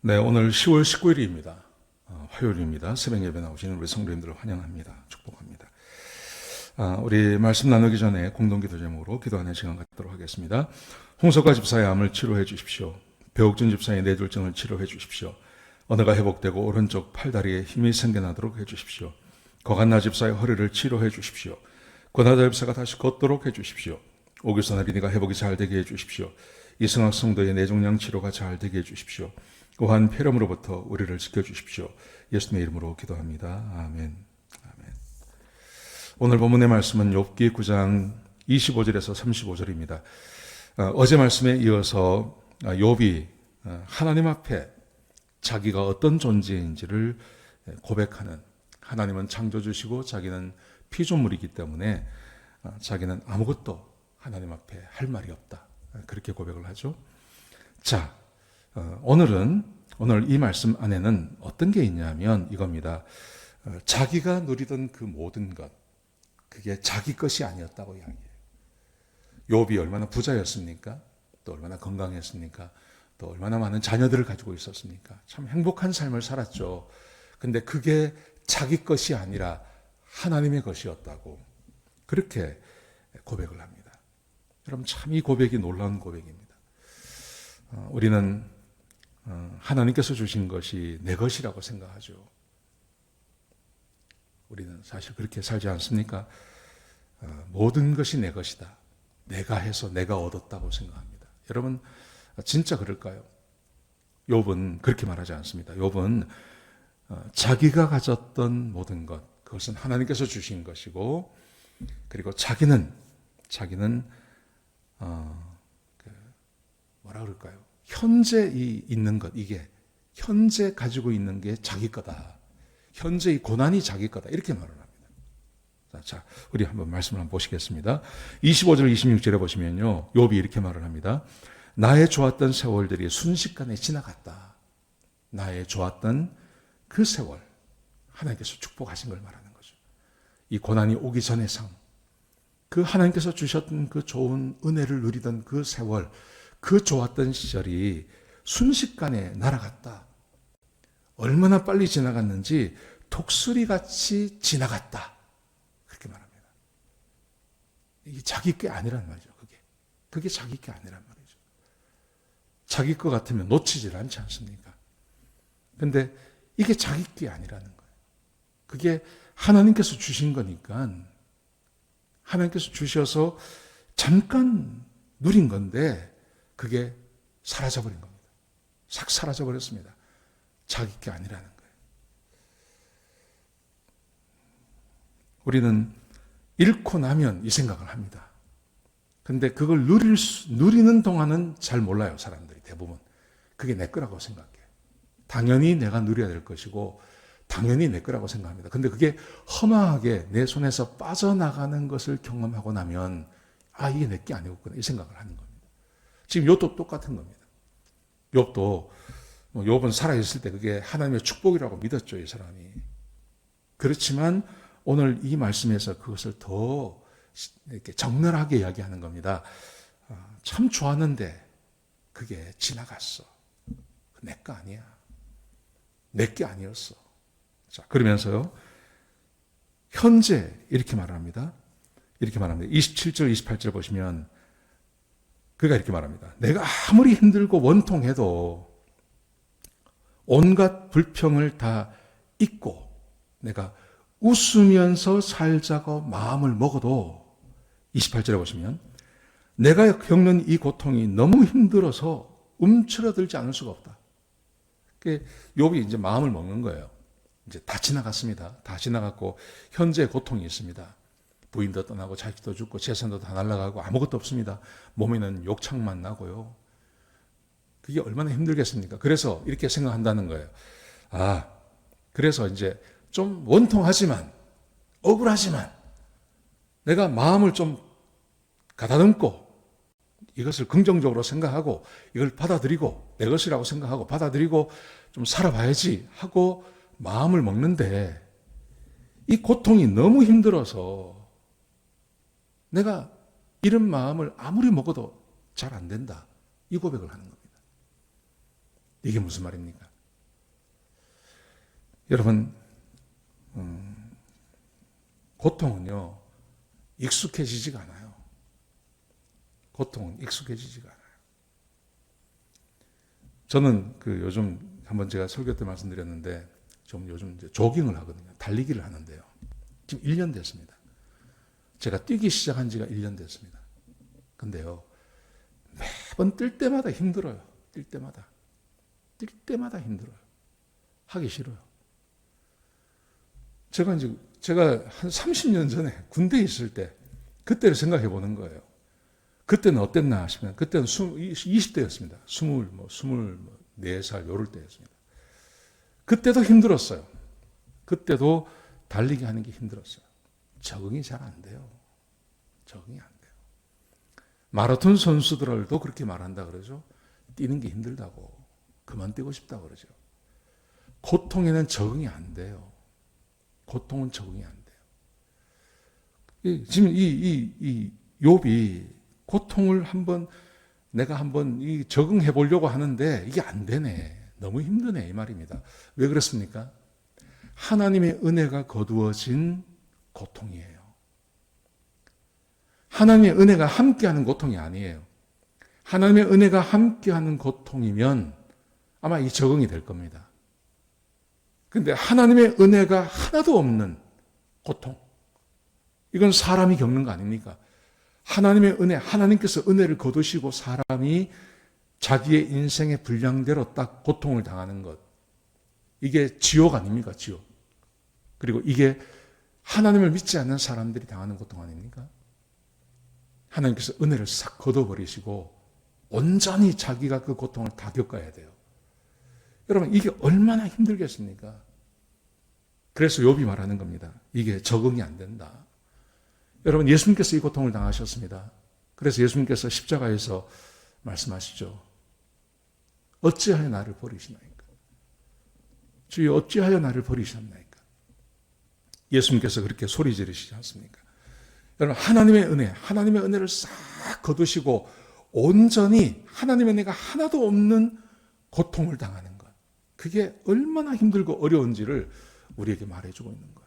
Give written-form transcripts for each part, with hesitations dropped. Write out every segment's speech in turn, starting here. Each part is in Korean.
네, 오늘 10월 19일입니다. 화요일입니다. 새벽 예배 나오시는 우리 성도님들을 환영합니다. 축복합니다. 우리 말씀 나누기 전에 공동기도 제목으로 기도하는 시간 갖도록 하겠습니다. 홍석화 집사의 암을 치료해 주십시오. 배옥준 집사의 뇌졸중을 치료해 주십시오. 언어가 회복되고 오른쪽 팔다리에 힘이 생겨나도록 해 주십시오. 거간나 집사의 허리를 치료해 주십시오. 권하다 집사가 다시 걷도록 해 주십시오. 오규선 어린이가 회복이 잘 되게 해 주십시오. 이승학 성도의 뇌종양 치료가 잘 되게 해 주십시오. 고한 폐렴으로부터 우리를 지켜주십시오. 예수님의 이름으로 기도합니다. 아멘. 아멘. 오늘 본문의 말씀은 욥기 9장 25절에서 35절입니다. 어제 말씀에 이어서 욥이 하나님 앞에 자기가 어떤 존재인지를 고백하는, 하나님은 창조주시고 자기는 피조물이기 때문에 자기는 아무것도 하나님 앞에 할 말이 없다. 그렇게 고백을 하죠. 자, 오늘 이 말씀 안에는 어떤 게 있냐면 이겁니다. 자기가 누리던 그 모든 것, 그게 자기 것이 아니었다고 이야기해요. 욥이 얼마나 부자였습니까? 또 얼마나 건강했습니까? 또 얼마나 많은 자녀들을 가지고 있었습니까? 참 행복한 삶을 살았죠. 근데 그게 자기 것이 아니라 하나님의 것이었다고 그렇게 고백을 합니다. 여러분, 참 이 고백이 놀라운 고백입니다. 우리는 하나님께서 주신 것이 내 것이라고 생각하죠. 우리는 사실 그렇게 살지 않습니까? 모든 것이 내 것이다. 내가 해서 내가 얻었다고 생각합니다. 여러분, 진짜 그럴까요? 욥은 그렇게 말하지 않습니다. 욥은 자기가 가졌던 모든 것, 그것은 하나님께서 주신 것이고, 그리고 자기는 뭐라 그럴까요? 현재 있는 것, 이게 현재 가지고 있는 게 자기 거다. 현재 이 고난이 자기 거다. 이렇게 말을 합니다. 자, 우리 한번 말씀을 한번 보시겠습니다. 25절, 26절에 보시면요, 욥이 이렇게 말을 합니다. 나의 좋았던 세월들이 순식간에 지나갔다. 나의 좋았던 그 세월, 하나님께서 축복하신 걸 말하는 거죠. 이 고난이 오기 전의 삶, 그 하나님께서 주셨던 그 좋은 은혜를 누리던 그 세월, 그 좋았던 시절이 순식간에 날아갔다. 얼마나 빨리 지나갔는지 독수리같이 지나갔다. 그렇게 말합니다. 이게 자기 게 아니란 말이죠. 그게 자기 게 아니란 말이죠. 자기 거 같으면 놓치질 않지 않습니까? 근데 이게 자기 게 아니라는 거예요. 그게 하나님께서 주신 거니까, 하나님께서 주셔서 잠깐 누린 건데 그게 사라져버린 겁니다. 싹 사라져버렸습니다. 자기 게 아니라는 거예요. 우리는 잃고 나면 이 생각을 합니다. 근데 그걸 누리는 동안은 잘 몰라요, 사람들이 대부분. 그게 내 거라고 생각해요. 당연히 내가 누려야 될 것이고 당연히 내 거라고 생각합니다. 근데 그게 허망하게 내 손에서 빠져나가는 것을 경험하고 나면 이게 내 게 아니었구나 이 생각을 하는 겁니다. 지금 욥도 똑같은 겁니다. 욥은 살아있을 때 그게 하나님의 축복이라고 믿었죠, 이 사람이. 그렇지만 오늘 이 말씀에서 그것을 더 이렇게 적나라하게 이야기하는 겁니다. 참 좋았는데 그게 지나갔어. 내 거 아니야. 내 게 아니었어. 자, 그러면서요, 현재 이렇게 말합니다. 27절, 28절 보시면 그가 이렇게 말합니다. 내가 아무리 힘들고 원통해도 온갖 불평을 다 잊고 내가 웃으면서 살자고 마음을 먹어도 28절에 보시면 내가 겪는 이 고통이 너무 힘들어서 움츠러들지 않을 수가 없다. 욥이 이제 마음을 먹는 거예요. 이제 다 지나갔습니다. 다 지나갔고 현재 고통이 있습니다. 부인도 떠나고 자식도 죽고 재산도 다 날아가고 아무것도 없습니다. 몸에는 욕창만 나고요. 그게 얼마나 힘들겠습니까? 그래서 이렇게 생각한다는 거예요. 그래서 이제 좀 원통하지만 억울하지만 내가 마음을 좀 가다듬고 이것을 긍정적으로 생각하고 이걸 받아들이고 내 것이라고 생각하고 받아들이고 좀 살아봐야지 하고 마음을 먹는데 이 고통이 너무 힘들어서 내가 이런 마음을 아무리 먹어도 잘 안 된다. 이 고백을 하는 겁니다. 이게 무슨 말입니까? 여러분, 고통은요, 익숙해지지가 않아요. 고통은 익숙해지지가 않아요. 저는 요즘 한번 제가 설교 때 말씀드렸는데, 좀 요즘 이제 조깅을 하거든요. 달리기를 하는데요. 지금 1년 됐습니다. 제가 뛰기 시작한 지가 1년 됐습니다. 근데요, 매번 뛸 때마다 힘들어요. 뛸 때마다 힘들어요. 하기 싫어요. 제가 한 30년 전에 군대에 있을 때, 그때를 생각해 보는 거예요. 그때는 어땠나 하시면, 그때는 20대였습니다. 24살, 요럴 때였습니다. 그때도 힘들었어요. 그때도 달리기 하는 게 힘들었어요. 적응이 잘 안 돼요. 적응이 안 돼요. 마라톤 선수들도 그렇게 말한다 그러죠. 뛰는 게 힘들다고. 그만 뛰고 싶다고 그러죠. 고통에는 적응이 안 돼요. 고통은 적응이 안 돼요. 지금 이 욥이 고통을 내가 한번 적응해 보려고 하는데 이게 안 되네. 너무 힘드네. 이 말입니다. 왜 그렇습니까? 하나님의 은혜가 거두어진 고통이에요. 하나님의 은혜가 함께하는 고통이 아니에요. 하나님의 은혜가 함께하는 고통이면 아마 이 적응이 될 겁니다. 근데 하나님의 은혜가 하나도 없는 고통. 이건 사람이 겪는 거 아닙니까? 하나님의 은혜, 하나님께서 은혜를 거두시고 사람이 자기의 인생의 분량대로 딱 고통을 당하는 것. 이게 지옥 아닙니까? 지옥. 그리고 이게 하나님을 믿지 않는 사람들이 당하는 고통 아닙니까? 하나님께서 은혜를 싹 걷어버리시고 온전히 자기가 그 고통을 다 겪어야 돼요. 여러분, 이게 얼마나 힘들겠습니까? 그래서 욥이 말하는 겁니다. 이게 적응이 안 된다. 여러분, 예수님께서 이 고통을 당하셨습니다. 그래서 예수님께서 십자가에서 말씀하시죠. 어찌하여 나를 버리시나이까? 주여, 어찌하여 나를 버리셨나이까? 예수님께서 그렇게 소리 지르시지 않습니까? 여러분, 하나님의 은혜를 싹 거두시고 온전히 하나님의 은혜가 하나도 없는 고통을 당하는 것. 그게 얼마나 힘들고 어려운지를 우리에게 말해주고 있는 거예요.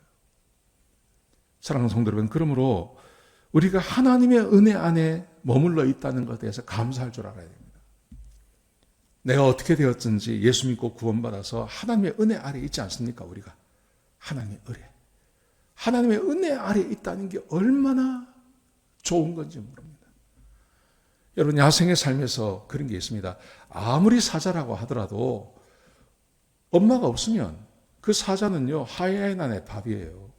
사랑하는 성도 여러분, 그러므로 우리가 하나님의 은혜 안에 머물러 있다는 것에 대해서 감사할 줄 알아야 됩니다. 내가 어떻게 되었든지 예수 믿고 구원받아서 하나님의 은혜 아래 있지 않습니까? 우리가 하나님의 은혜. 하나님의 은혜 아래 있다는 게 얼마나 좋은 건지 모릅니다. 여러분, 야생의 삶에서 그런 게 있습니다. 아무리 사자라고 하더라도 엄마가 없으면 그 사자는요, 하이에나의 밥이에요.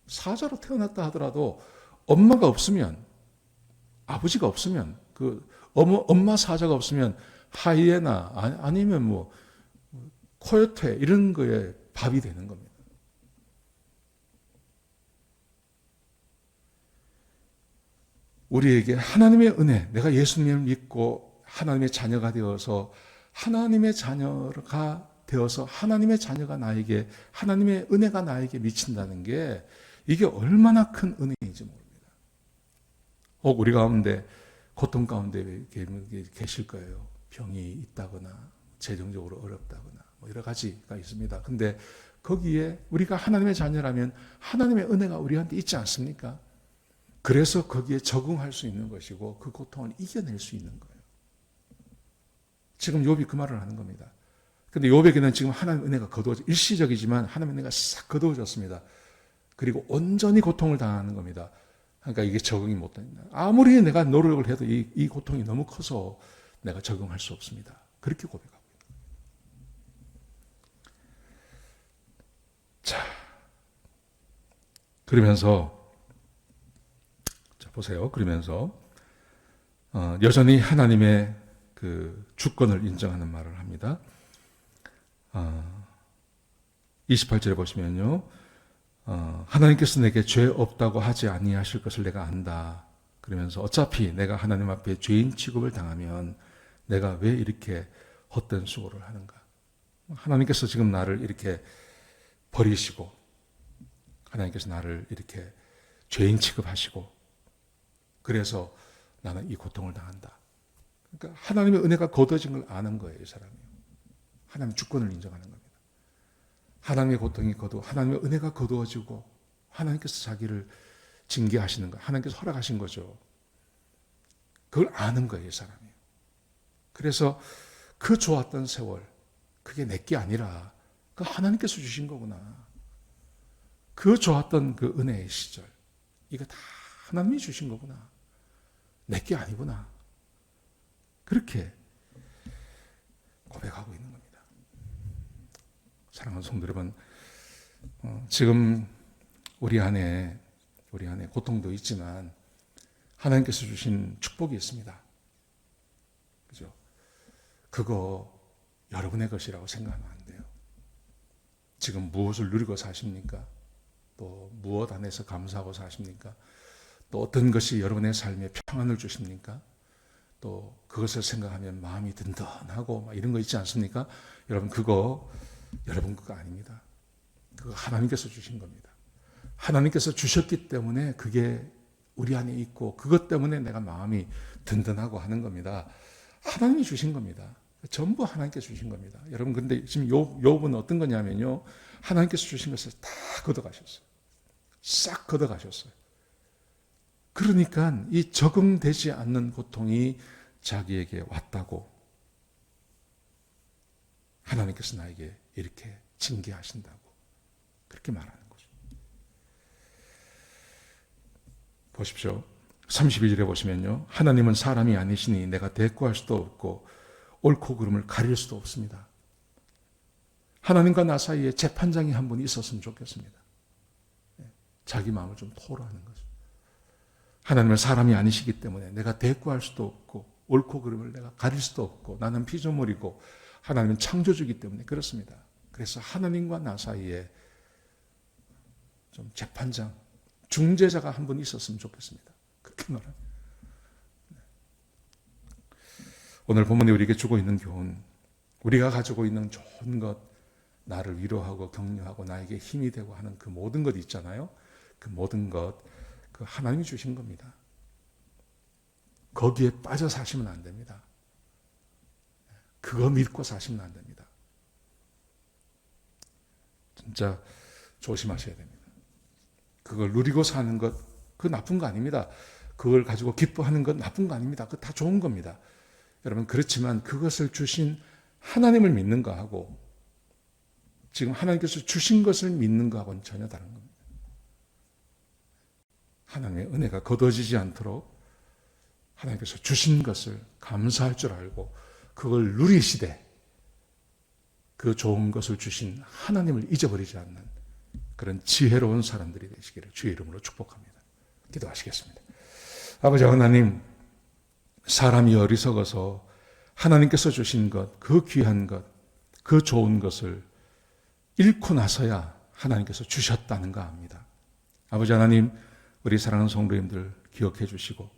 사자로 태어났다 하더라도 엄마가 없으면, 아버지가 없으면, 엄마 사자가 없으면 하이에나 아니면 코요테 이런 거에 밥이 되는 겁니다. 우리에게 하나님의 은혜, 내가 예수님을 믿고 하나님의 자녀가 되어서 하나님의 자녀가 나에게, 하나님의 은혜가 나에게 미친다는 게 이게 얼마나 큰 은혜인지 모릅니다. 혹 우리 가운데 고통 가운데 계실 거예요. 병이 있다거나 재정적으로 어렵다거나 여러 가지가 있습니다. 근데 거기에 우리가 하나님의 자녀라면 하나님의 은혜가 우리한테 있지 않습니까? 그래서 거기에 적응할 수 있는 것이고 그 고통을 이겨낼 수 있는 거예요. 지금 욥이 그 말을 하는 겁니다. 근데 욥에게는 지금 하나님의 은혜가 일시적이지만 하나님의 은혜가 싹 거두어졌습니다. 그리고 온전히 고통을 당하는 겁니다. 그러니까 이게 적응이 못 된다. 아무리 내가 노력을 해도 이 고통이 너무 커서 내가 적응할 수 없습니다. 그렇게 고백하고 있다. 자, 그러면서 보세요. 그러면서 여전히 하나님의 그 주권을 인정하는 말을 합니다. 28절에 보시면요. 하나님께서 내게 죄 없다고 하지 아니하실 것을 내가 안다. 그러면서 어차피 내가 하나님 앞에 죄인 취급을 당하면 내가 왜 이렇게 헛된 수고를 하는가. 하나님께서 지금 나를 이렇게 버리시고 하나님께서 나를 이렇게 죄인 취급하시고 그래서 나는 이 고통을 당한다. 그러니까 하나님의 은혜가 거둬진 걸 아는 거예요, 이 사람이. 하나님의 주권을 인정하는 겁니다. 하나님의 고통이 하나님의 은혜가 거두어지고 하나님께서 자기를 징계하시는 거, 하나님께서 허락하신 거죠. 그걸 아는 거예요, 이 사람이. 그래서 그 좋았던 세월, 그게 내게 아니라 그 하나님께서 주신 거구나. 그 좋았던 그 은혜의 시절, 이거 다 하나님이 주신 거구나. 내게 아니구나. 그렇게 고백하고 있는 겁니다. 사랑하는 성도 여러분, 지금 우리 안에 고통도 있지만 하나님께서 주신 축복이 있습니다. 그죠? 그거 여러분의 것이라고 생각하면 안 돼요. 지금 무엇을 누리고 사십니까? 또 무엇 안에서 감사하고 사십니까? 또 어떤 것이 여러분의 삶에 평안을 주십니까? 또 그것을 생각하면 마음이 든든하고 이런 거 있지 않습니까? 여러분 그거 여러분 그거 아닙니다. 그거 하나님께서 주신 겁니다. 하나님께서 주셨기 때문에 그게 우리 안에 있고 그것 때문에 내가 마음이 든든하고 하는 겁니다. 하나님이 주신 겁니다. 전부 하나님께서 주신 겁니다. 여러분 근데 지금 욥은 어떤 거냐면요. 하나님께서 주신 것을 다 걷어가셨어요. 싹 걷어가셨어요. 그러니까 이 적응되지 않는 고통이 자기에게 왔다고 하나님께서 나에게 이렇게 징계하신다고 그렇게 말하는 거죠. 보십시오. 32절에 보시면요. 하나님은 사람이 아니시니 내가 대꾸할 수도 없고 옳고 그름을 가릴 수도 없습니다. 하나님과 나 사이에 재판장이 한 분 있었으면 좋겠습니다. 자기 마음을 좀 토로하는 거죠. 하나님은 사람이 아니시기 때문에 내가 대꾸할 수도 없고 옳고 그름을 내가 가릴 수도 없고 나는 피조물이고 하나님은 창조주이기 때문에 그렇습니다. 그래서 하나님과 나 사이에 좀 재판장, 중재자가 한 분 있었으면 좋겠습니다. 그렇게 말합니다. 오늘 본문이 우리에게 주고 있는 교훈, 우리가 가지고 있는 좋은 것, 나를 위로하고 격려하고 나에게 힘이 되고 하는 그 모든 것 있잖아요. 그 모든 것, 그 하나님이 주신 겁니다. 거기에 빠져 사시면 안 됩니다. 그거 믿고 사시면 안 됩니다. 진짜 조심하셔야 됩니다. 그걸 누리고 사는 것, 그거 나쁜 거 아닙니다. 그걸 가지고 기뻐하는 건 나쁜 거 아닙니다. 그거 다 좋은 겁니다. 여러분, 그렇지만 그것을 주신 하나님을 믿는 거하고 지금 하나님께서 주신 것을 믿는 거하고는 전혀 다른 겁니다. 하나님의 은혜가 거둬지지 않도록 하나님께서 주신 것을 감사할 줄 알고 그걸 누리시되 그 좋은 것을 주신 하나님을 잊어버리지 않는 그런 지혜로운 사람들이 되시기를 주의 이름으로 축복합니다. 기도하시겠습니다. 아버지 하나님, 사람이 어리석어서 하나님께서 주신 것, 그 귀한 것, 그 좋은 것을 잃고 나서야 하나님께서 주셨다는가 합니다. 아버지 하나님, 우리 사랑하는 성도님들 기억해 주시고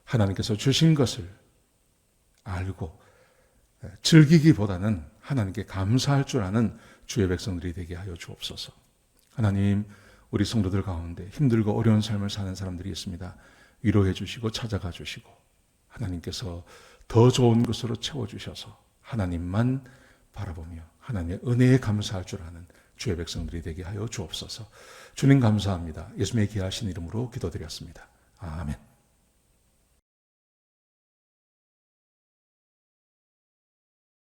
하나님께서 주신 것을 알고 즐기기보다는 하나님께 감사할 줄 아는 주의 백성들이 되게 하여 주옵소서. 하나님, 우리 성도들 가운데 힘들고 어려운 삶을 사는 사람들이 있습니다. 위로해 주시고 찾아가 주시고 하나님께서 더 좋은 것으로 채워주셔서 하나님만 바라보며 하나님의 은혜에 감사할 줄 아는 주의 백성들이 되게 하여 주옵소서. 주님 감사합니다. 예수님의 귀하신 이름으로 기도드렸습니다. 아멘.